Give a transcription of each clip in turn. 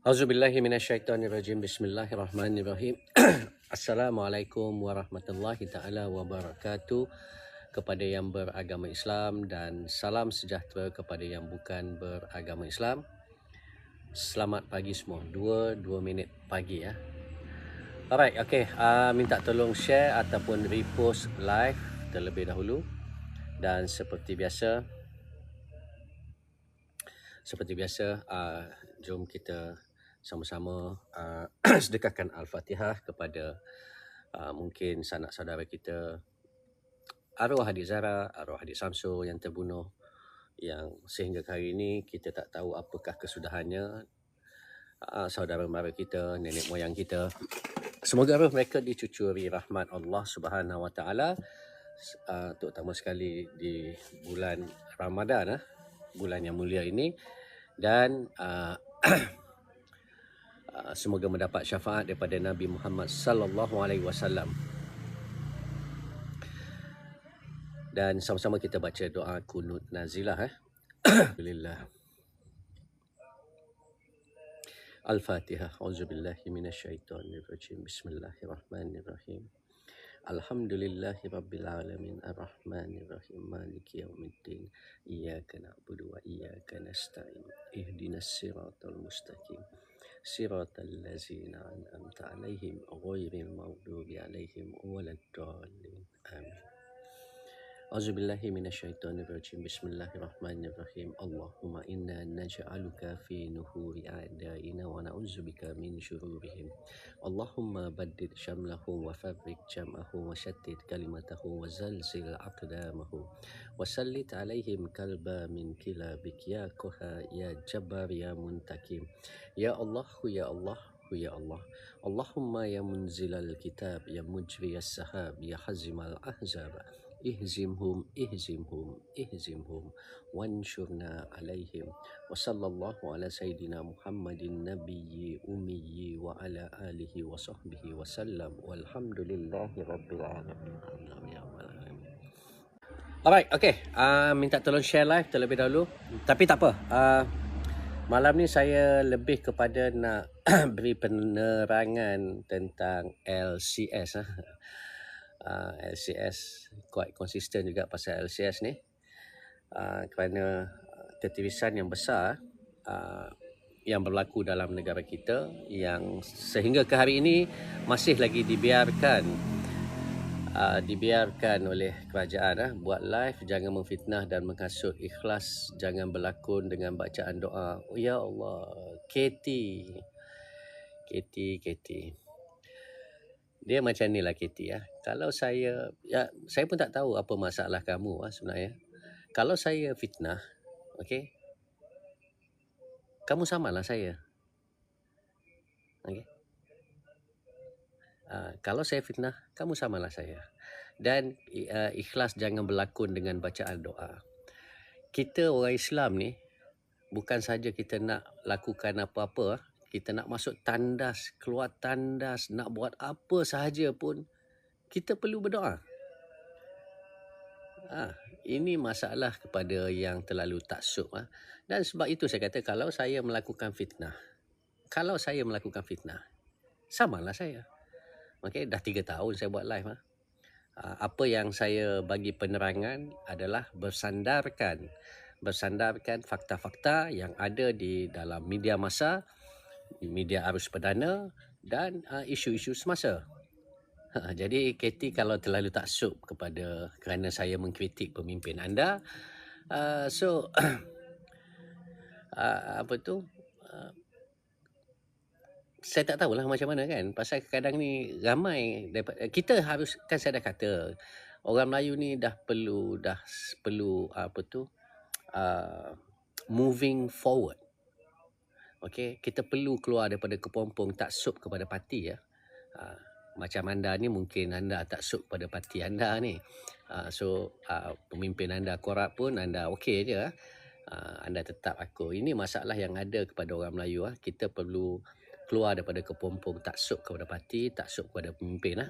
Auzubillahi minasyaitonirrajim. Bismillahirrahmanirrahim. Assalamualaikum warahmatullahi taala wabarakatuh kepada yang beragama Islam dan salam sejahtera kepada yang bukan beragama Islam. Selamat pagi semua. 2 minit pagi ya. Alright, okay. Minta tolong share ataupun repost live terlebih dahulu. Dan seperti biasa, jom kita sama-sama sedekahkan Al-Fatihah kepada mungkin sanak saudara kita, arwah adik Zara, arwah adik Samsul yang terbunuh, yang sehingga hari ini kita tak tahu apakah kesudahannya. Saudara mara kita, nenek moyang kita, semoga roh mereka dicucuri rahmat Allah Subhanahu Wa Taala, terutama sekali di bulan Ramadan, bulan yang mulia ini, dan semoga mendapat syafaat daripada Nabi Muhammad sallallahu alaihi wasallam. Dan sama-sama kita baca doa kunut nazilah. Alhamdulillah. Al-Fatihah. Auzubillahi minasyaitonirrajim. Bismillahirrahmanirrahim. Alhamdulillahi rabbil alamin arrahmanirrahim maliki yaumiddin iyyaka na'budu wa iyyaka nasta'in ihdinas siratal mustaqim siratal ladzina an'amta 'alaihim ghairil maghdubi 'alaihim waladdallin amin. Auzubillahi minasyaitonirrajim. Bismillahirrahmanirrahim. Allahumma inna naj'aluka fi nuhuri a'daina wa na'udzubika min syururihim. Allahumma baddid syamlahu wa farriq jam'ahu wa syattid kalimatahu wa zalzil aqdamahu wa sallit alaihim kalba min kilabik ya Qaha ya Jabbar ya Muntakim. Ya Allah, ya Allah, ya Allah. Allahumma ya munzilal kitab ya mujriyas sahab ya hazimal ahzab ihzimhum wanshurna alaihim wa sallallahu ala sayyidina Muhammadin nabiyyi ummiyi wa ala alihi wa sahbihi wa sallam walhamdulillahi rabbil alamin. Alright, okay. Minta tolong share live terlebih dahulu. Tapi tak apa. Malam ni saya lebih kepada nak beri penerangan tentang LCS. LCS quite konsisten juga pasal LCS ni, kerana ketirisan yang besar yang berlaku dalam negara kita, yang sehingga ke hari ini masih lagi dibiarkan oleh kerajaan. Buat live, jangan memfitnah dan menghasut, ikhlas, jangan berlakon dengan bacaan doa. Oh, ya Allah, KT. Dia macam ni lah KT ya. Kalau saya pun tak tahu apa masalah kamu sebenarnya. Kalau saya fitnah, okey, kamu samalah saya. Okey. Kalau saya fitnah, kamu samalah saya. Dan ikhlas, jangan berlakon dengan bacaan doa. Kita orang Islam ni, bukan saja kita nak lakukan apa-apa, kita nak masuk tandas, keluar tandas, nak buat apa sahaja pun, kita perlu berdoa. Ini masalah kepada yang terlalu taksub. Dan sebab itu saya kata, kalau saya melakukan fitnah, samalah saya. Okay, dah 3 tahun saya buat live. Apa yang saya bagi penerangan adalah bersandarkan fakta-fakta yang ada di dalam media massa, media arus perdana dan isu-isu semasa. Jadi KT kalau terlalu taksub kerana saya mengkritik pemimpin anda, saya tak tahulah macam mana kan. Pasal kadang ni ramai kita harus, kan saya dah kata, orang Melayu ni dah perlu moving forward. Okay, kita perlu keluar daripada kepompong taksub kepada parti ya. Macam anda ni, mungkin anda taksub pada parti anda ni. Pemimpin anda korup pun anda okey je. Anda tetap aku. Ini masalah yang ada kepada orang Melayu. Kita perlu keluar daripada kepompong taksub kepada parti, taksub kepada pemimpin.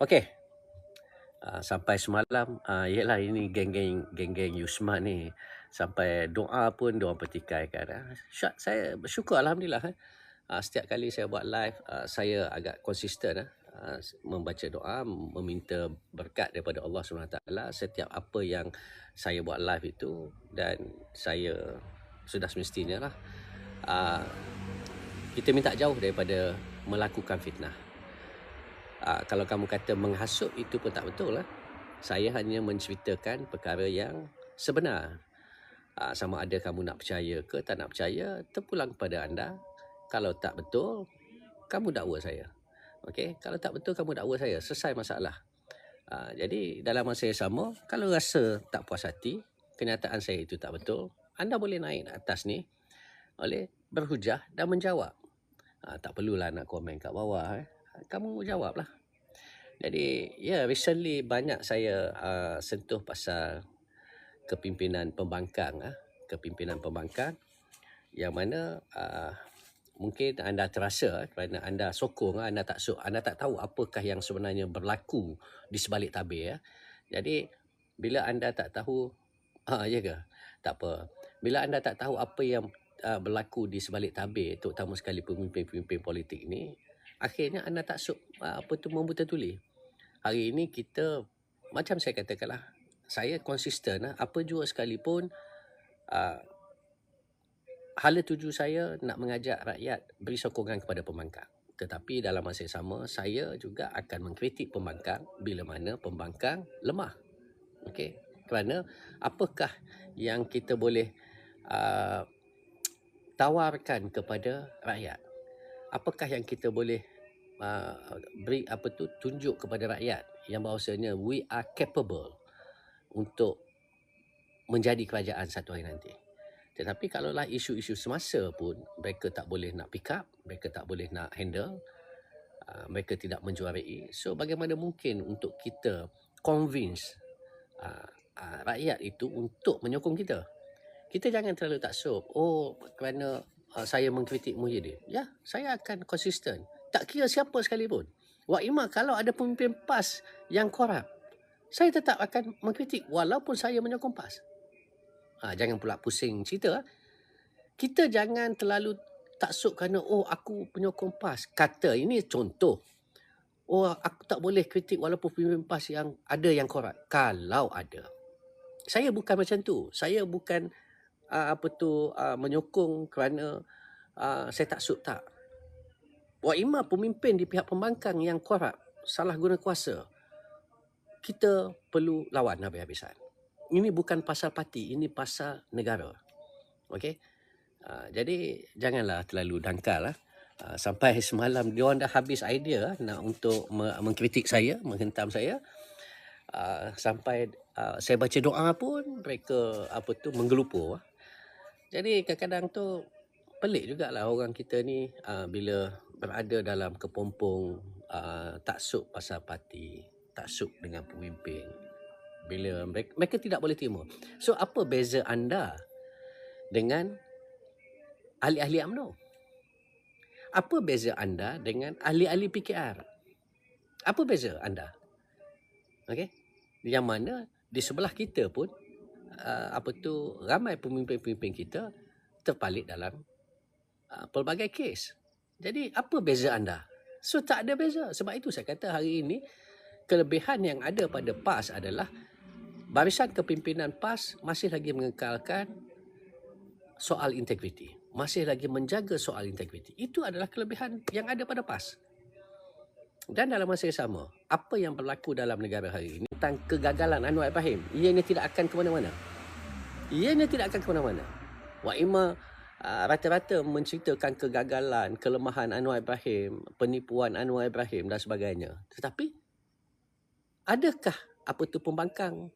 Okey. Sampai semalam, ialah ini geng-geng Yusman ni. Sampai doa pun diorang pertikaikan. Saya bersyukur Alhamdulillah. Setiap kali saya buat live, saya agak konsisten membaca doa, meminta berkat daripada Allah SWT setiap apa yang saya buat live itu, dan saya sudah semestinya lah kita minta jauh daripada melakukan fitnah. Kalau kamu kata menghasut, itu pun tak betul lah. Saya hanya menceritakan perkara yang sebenar. Sama ada kamu nak percaya ke tak nak percaya, terpulang kepada anda. Kalau tak betul, kamu dakwa saya. Okey, kalau tak betul kamu dakwa saya, selesai masalah. Jadi dalam masa yang sama, kalau rasa tak puas hati, kenyataan saya itu tak betul, anda boleh naik atas ni, boleh berhujah dan menjawab. Tak perlulah nak komen kat bawah. Kamu jawablah. Jadi recently banyak saya sentuh pasal kepimpinan pembangkang, yang mana mungkin anda terasa kerana anda sokong, anda tak tahu apakah yang sebenarnya berlaku di sebalik tabir. Jadi bila anda tak tahu, ya ke? Tak apa. Bila anda tak tahu apa yang berlaku di sebalik tabir, terutama sekali pemimpin-pemimpin politik ni, akhirnya anda tak membuta tuli. Hari ini kita, macam saya katakanlah, saya konsisten, apa jua sekalipun, hala tuju saya nak mengajak rakyat beri sokongan kepada pembangkang. Tetapi dalam masa yang sama, saya juga akan mengkritik pembangkang bila mana pembangkang lemah. Okey, kerana apakah yang kita boleh tawarkan kepada rakyat? Apakah yang kita boleh beri tunjuk kepada rakyat yang bahawasanya we are capable untuk menjadi kerajaan satu hari nanti. Tetapi kalaulah isu-isu semasa pun mereka tak boleh nak pick up, mereka tak boleh nak handle, mereka tidak menjuarai. So bagaimana mungkin untuk kita convince rakyat itu untuk menyokong kita? Kita jangan terlalu taksub. Kerana saya mengkritik Muhyiddin. Ya, saya akan konsisten. Tak kira siapa sekalipun. Wak Ima, kalau ada pemimpin PAS yang korup, saya tetap akan mengkritik walaupun saya menyokong PAS. Jangan pula pusing cerita. Kita jangan terlalu taksub kerana aku penyokong PAS. Kata ini contoh. Aku tak boleh kritik walaupun pemimpin PAS yang ada yang korup. Kalau ada. Saya bukan macam tu. Saya bukan menyokong kerana saya taksub, tak. Wak Ima pemimpin di pihak pembangkang yang korup, salah guna kuasa, kita perlu lawan habis-habisan. Ini bukan pasal parti, ini pasal negara. Okey. Jadi janganlah terlalu dangkal. Sampai semalam diorang dah habis idea nak untuk mengkritik saya, menghentam saya. Sampai saya baca doa pun mereka menggelupur. Jadi kadang-kadang tu pelik jugalah orang kita ni bila berada dalam kepompong taksub pasal parti, taksub dengan pemimpin. Bila mereka tidak boleh terima. So apa beza anda dengan ahli-ahli UMNO? Apa beza anda dengan ahli-ahli PKR? Apa beza anda? Okey. Yang mana di sebelah kita pun ramai pemimpin-pemimpin kita terpalit dalam pelbagai kes. Jadi apa beza anda? So tak ada beza. Sebab itu saya kata hari ini kelebihan yang ada pada PAS adalah barisan kepimpinan PAS masih lagi mengekalkan soal integriti. Masih lagi menjaga soal integriti. Itu adalah kelebihan yang ada pada PAS. Dan dalam masa yang sama, apa yang berlaku dalam negara hari ini tentang kegagalan Anwar Ibrahim, ianya tidak akan ke mana-mana. Wak Ima rata-rata menceritakan kegagalan, kelemahan Anwar Ibrahim, penipuan Anwar Ibrahim dan sebagainya. Tetapi adakah pembangkang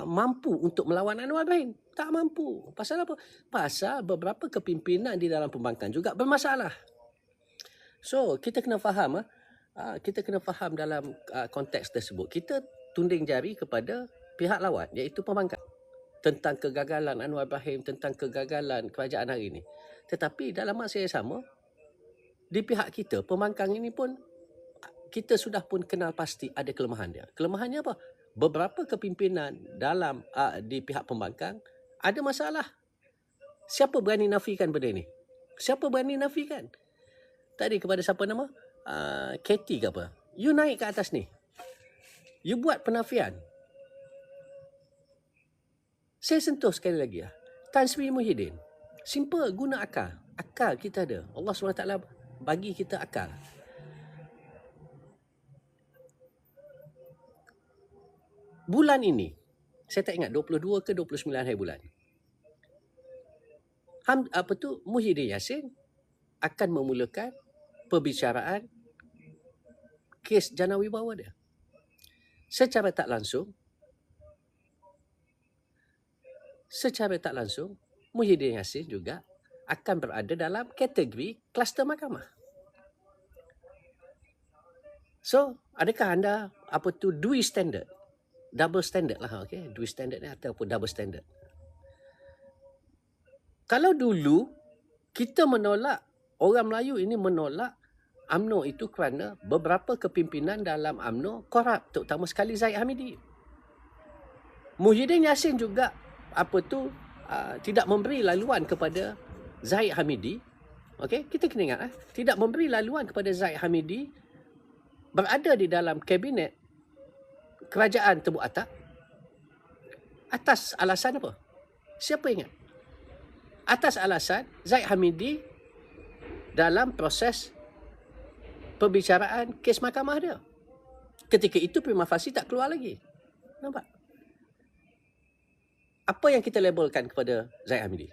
mampu untuk melawan Anwar Ibrahim? Tak mampu. Pasal apa? Pasal beberapa kepimpinan di dalam pembangkang juga bermasalah. So kita kena faham dalam konteks tersebut. Kita tunding jari kepada pihak lawan, iaitu pembangkang, tentang kegagalan Anwar Ibrahim, tentang kegagalan kerajaan hari ini. Tetapi dalam masa yang sama, di pihak kita, pembangkang ini pun kita sudah pun kenal pasti ada kelemahan dia. Kelemahannya apa? Beberapa kepimpinan di pihak pembangkang Ada masalah. Siapa berani nafikan benda ni? Siapa berani nafikan? Tadi kepada siapa nama? Katie ke apa? You naik ke atas ni. You buat penafian. Saya sentuh sekali lagi lah. Tan Sri Muhyiddin. Simple, guna akal. Akal kita ada. Allah SWT bagi kita akal. Bulan ini, saya tak ingat 22 ke 29 hari bulan. Muhyiddin Yassin akan memulakan perbicaraan kes jana wibawa dia. Secara tak langsung, Muhyiddin Yassin juga akan berada dalam kategori kluster mahkamah. So, adakah anda dual standard? Double standard lah, okay? Dual standard ni ataupun double standard. Kalau dulu kita menolak, orang Melayu ini menolak UMNO itu kerana beberapa kepimpinan dalam UMNO korup, terutama sekali Zahid Hamidi. Muhyiddin Yassin juga tidak memberi laluan kepada Zahid Hamidi. Okey, kita kena ingat tidak memberi laluan kepada Zahid Hamidi berada di dalam kabinet kerajaan Tebuk Atak atas alasan apa? Siapa ingat? Atas alasan Zahid Hamidi dalam proses perbicaraan kes mahkamah dia. Ketika itu prima facie tak keluar lagi. Nampak? Apa yang kita labelkan kepada Zahid Hamidi?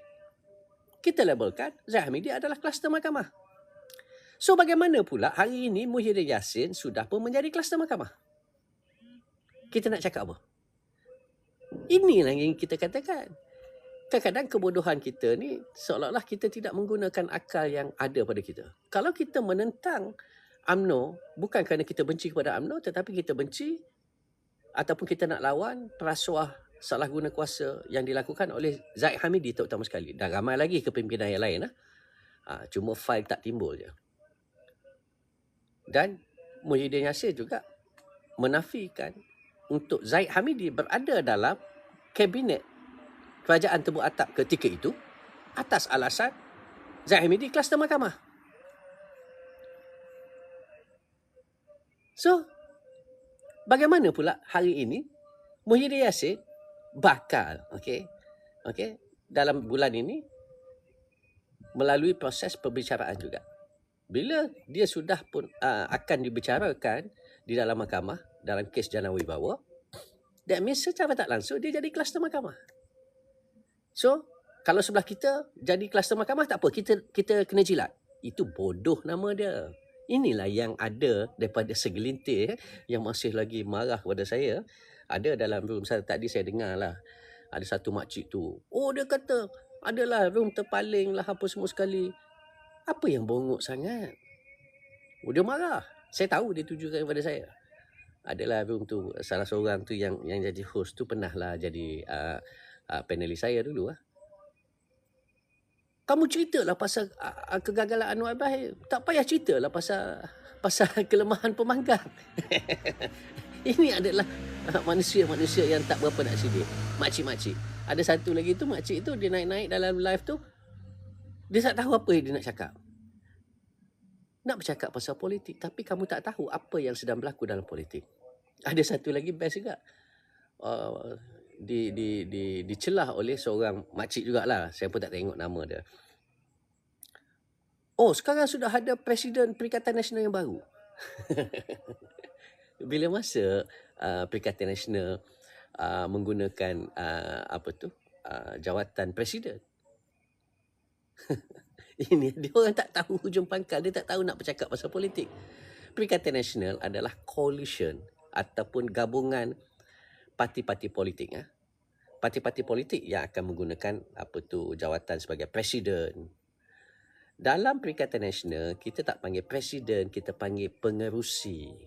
Kita labelkan Zahid Hamidi adalah kluster mahkamah. So bagaimana pula hari ini Muhyiddin Yassin sudah pun menjadi kluster mahkamah? Kita nak cakap apa? Inilah yang kita katakan. Kadang-kadang kebodohan kita ni seolah-olah kita tidak menggunakan akal yang ada pada kita. Kalau kita menentang UMNO bukan kerana kita benci kepada UMNO, tetapi kita benci ataupun kita nak lawan perasuah salah guna kuasa yang dilakukan oleh Zahid Hamidi terutama sekali. Dan ramai lagi kepimpinan yang lain. Cuma fail tak timbul je. Dan Muhyiddin Yassin juga menafikan untuk Zahid Hamidi berada dalam kabinet kerajaan Tebuk Atak ketika itu atas alasan Zahid Hamidi kluster mahkamah. So, bagaimana pula hari ini Muhyiddin Yassin bakal dalam bulan ini melalui proses perbicaraan juga. Bila dia sudah pun akan dibicarakan di dalam mahkamah dalam kes jana wibawa, that means secara tak langsung dia jadi kluster mahkamah. So, kalau sebelah kita jadi kluster mahkamah tak apa, kita kena jilat. Itu bodoh nama dia. Inilah yang ada daripada segelintir yang masih lagi marah kepada saya. Ada dalam room saya tadi saya dengar lah. Ada satu makcik tu. Oh, dia kata adalah room terpaling lah apa semua sekali. Apa yang bongok sangat? Oh, dia marah. Saya tahu dia tujukan kepada saya. Adalah room tu, salah seorang tu yang jadi host tu pernah lah jadi panelis saya dulu. Kamu ceritalah pasal kegagalan Anwar Ibrahim. Tak payah ceritalah pasal kelemahan pemanggang. Ini adalah manusia-manusia yang tak berapa nak sedih. Makcik-makcik. Ada satu lagi tu, makcik tu dia naik-naik dalam live tu. Dia tak tahu apa yang dia nak cakap. Nak bercakap pasal politik, tapi kamu tak tahu apa yang sedang berlaku dalam politik. Ada satu lagi best juga. Dicelah oleh seorang makcik jugalah. Saya pun tak tengok nama dia. Oh, sekarang sudah ada Presiden Perikatan Nasional yang baru. Bila masa Perikatan Nasional menggunakan jawatan Presiden? Ini dia orang tak tahu hujung pangkal, dia tak tahu nak bercakap pasal politik. Perikatan Nasional adalah coalition ataupun gabungan parti-parti politik. Parti-parti politik yang akan menggunakan jawatan sebagai presiden. Dalam Perikatan Nasional, kita tak panggil presiden, kita panggil pengerusi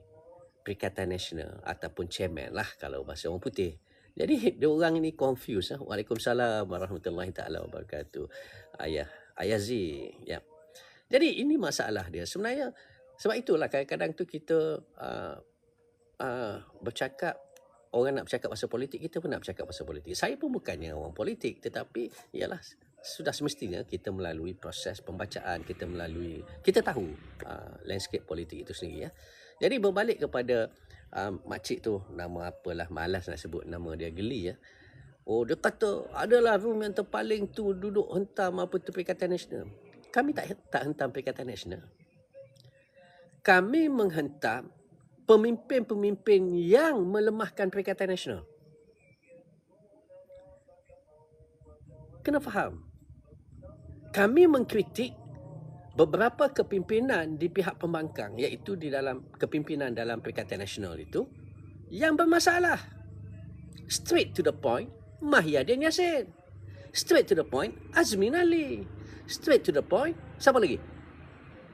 Perikatan Nasional ataupun chairman lah kalau bahasa orang putih. Jadi dia orang ini confuse. Waalaikumsalam warahmatullahi taala wabarakatuh. Ayah Z. Ya. Jadi ini masalah dia. Sebenarnya sebab itulah kadang-kadang tu kita bercakap orang nak bercakap pasal politik, kita pun nak bercakap pasal politik. Saya pun bukannya orang politik, tetapi ialah sudah semestinya kita melalui proses pembacaan, kita tahu landscape politik itu sendiri ya. Jadi berbalik kepada makcik tu, nama apalah, malas nak sebut nama dia, geli ya. Oh, dia kata adalah room yang terpaling tu duduk hentam apa tu Perikatan Nasional. Kami tak hentam Perikatan Nasional. Kami menghentam pemimpin-pemimpin yang melemahkan Perikatan Nasional. Kena faham. Kami mengkritik beberapa kepimpinan di pihak pembangkang, iaitu di dalam kepimpinan dalam Perikatan Nasional itu, yang bermasalah. Straight to the point, Mahyadin Yassin. Straight to the point, Azmin Ali. Straight to the point, siapa lagi?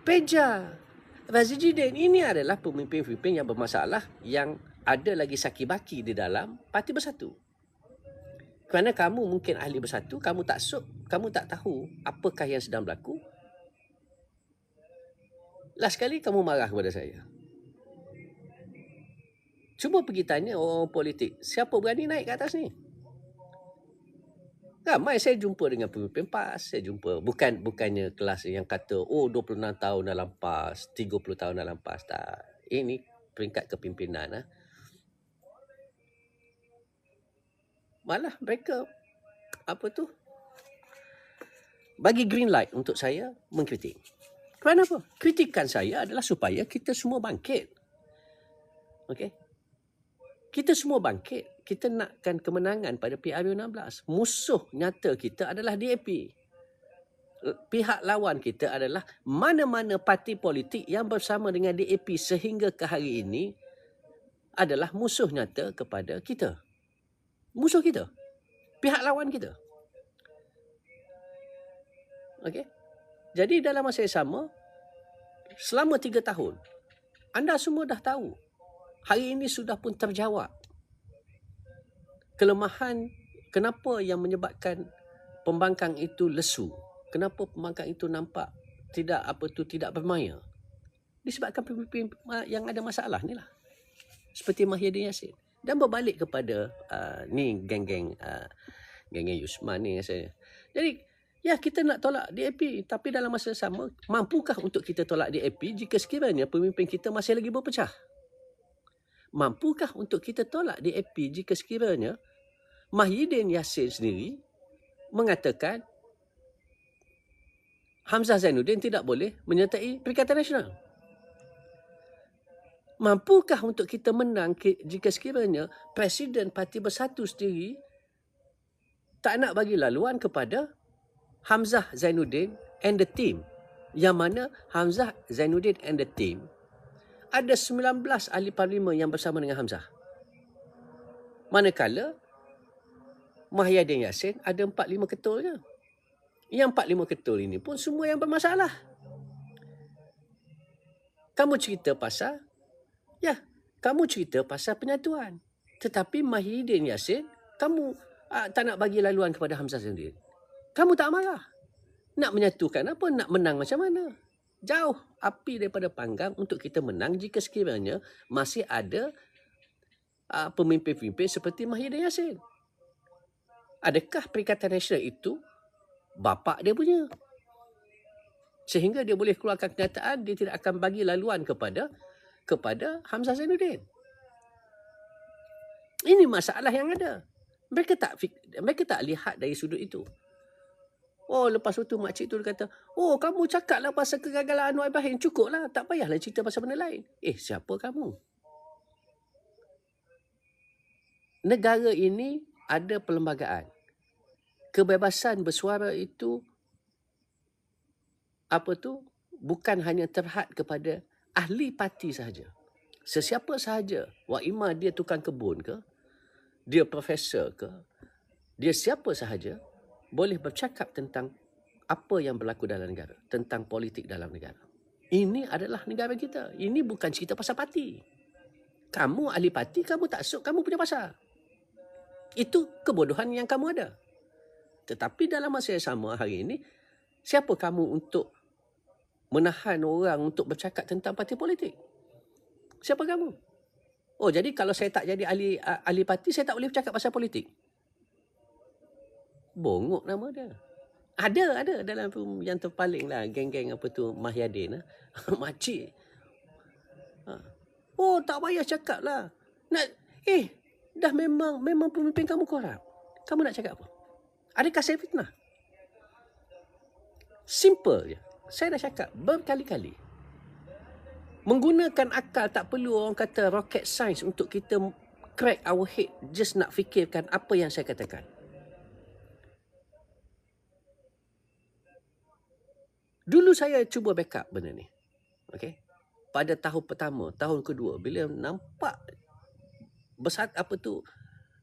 Peja, Razijidin. Ini adalah pemimpin-pemimpin yang bermasalah, yang ada lagi saki baki di dalam Parti Bersatu. Kerana kamu mungkin ahli Bersatu, kamu tak tahu apakah yang sedang berlaku. Last kali kamu marah kepada saya. Cuba pergi tanya orang politik, siapa berani naik ke atas ni? Ramai saya jumpa dengan pemimpin PAS, saya jumpa bukannya kelas yang kata 26 tahun dalam PAS, 30 tahun dalam PAS, tak. Ini peringkat kepimpinan. Malah mereka bagi green light untuk saya mengkritik. Kerana apa? Kritikan saya adalah supaya kita semua bangkit. Okey? Kita semua bangkit. Kita nakkan kemenangan pada PRU16. Musuh nyata kita adalah DAP. Pihak lawan kita adalah mana-mana parti politik yang bersama dengan DAP sehingga ke hari ini adalah musuh nyata kepada kita. Musuh kita. Pihak lawan kita. Okey? Jadi dalam masa yang sama, selama 3 tahun, anda semua dah tahu. Hari ini sudah pun terjawab. Kelemahan, kenapa yang menyebabkan pembangkang itu lesu? Kenapa pembangkang itu nampak tidak bermaya? Disebabkan pemimpin yang ada masalah ni lah. Seperti Mahyadin Yassin. Dan berbalik kepada geng-geng Yusman ni saya. Jadi, ya, kita nak tolak DAP, tapi dalam masa sama, mampukah untuk kita tolak DAP jika sekiranya pemimpin kita masih lagi berpecah? Mampukah untuk kita tolak DAP jika sekiranya Mahyadin Yassin sendiri mengatakan Hamzah Zainuddin tidak boleh menyertai Perikatan Nasional? Mampukah untuk kita menang jika sekiranya Presiden Parti Bersatu sendiri tak nak bagi laluan kepada Hamzah Zainuddin and the team, yang mana Hamzah Zainuddin and the team ada 19 ahli parlimen yang bersama dengan Hamzah. Manakala Mahyadin Yassin ada 4-5 ketul je. Yang 4-5 ketul ini pun semua yang bermasalah. Kamu cerita pasal penyatuan. Tetapi Mahyadin Yassin, kamu tak nak bagi laluan kepada Hamzah Zainuddin. Kamu tak marah. Nak menyatukan apa? Nak menang macam mana? Jauh api daripada panggang untuk kita menang jika sekiranya masih ada pemimpin-pemimpin seperti Mahyadin Yassin. Adakah Perikatan Nasional itu bapa dia punya? Sehingga dia boleh keluarkan kenyataan dia tidak akan bagi laluan kepada Hamzah Zainuddin. Ini masalah yang ada. Mereka tak lihat dari sudut itu. Oh, lepas itu makcik tu dia kata, oh, kamu cakaplah pasal kegagalan Anwar Ibrahim, cukuplah, tak payahlah cerita pasal benda lain. Siapa kamu? Negara ini ada perlembagaan. Kebebasan bersuara itu bukan hanya terhad kepada ahli parti sahaja. Sesiapa sahaja, ima dia tukang kebun ke, dia profesor ke, dia siapa sahaja, boleh bercakap tentang apa yang berlaku dalam negara, tentang politik dalam negara. Ini adalah negara kita. Ini bukan cerita pasal parti. Kamu ahli parti, kamu tak suk, kamu punya pasal. Itu kebodohan yang kamu ada. Tetapi dalam masa yang sama hari ini, siapa kamu untuk menahan orang untuk bercakap tentang parti politik? Siapa kamu? Oh, jadi kalau saya tak jadi ahli parti, saya tak boleh bercakap pasal politik. Bongok nama dia. Ada dalam yang terpaling lah, geng-geng apa tu, Mahyadin lah. Makcik. Oh, tak payah cakap lah. Dah memang pemimpin kamu korup. Kamu nak cakap apa? Adakah saya fitnah? Simple je. Saya dah cakap berkali-kali. Menggunakan akal, tak perlu orang kata rocket science untuk kita crack our head. Just nak fikirkan apa yang saya katakan. Dulu saya cuba backup benda ni. Okay? Pada tahun pertama, tahun kedua, bila nampak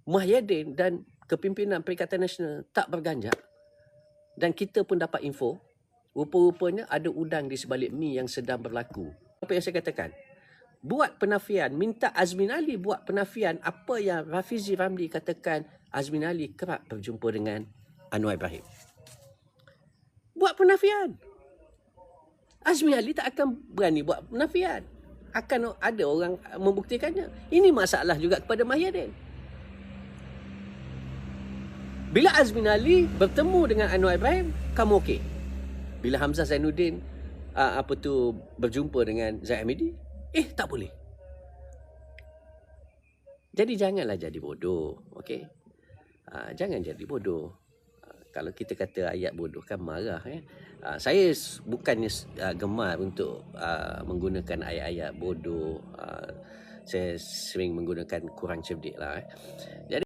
Muhyiddin dan kepimpinan Perikatan Nasional tak berganjak, dan kita pun dapat info, rupa-rupanya ada udang di sebalik mi yang sedang berlaku. Apa yang saya katakan? Buat penafian, minta Azmin Ali buat penafian apa yang Rafizi Ramli katakan Azmin Ali kerap berjumpa dengan Anwar Ibrahim. Buat penafian. Azmin Ali tak akan berani buat penafian. Akan ada orang membuktikannya. Ini masalah juga kepada Muhyiddin. Bila Azmin Ali bertemu dengan Anwar Ibrahim, kamu okey. Bila Hamzah Zainuddin berjumpa dengan Zaid Hamidi, tak boleh. Jadi janganlah jadi bodoh, okey? Jangan jadi bodoh. Kalau kita kata ayat bodoh kan marah. Saya bukannya gemar untuk menggunakan ayat-ayat bodoh. Saya sering menggunakan kurang cerdik lah. Jadi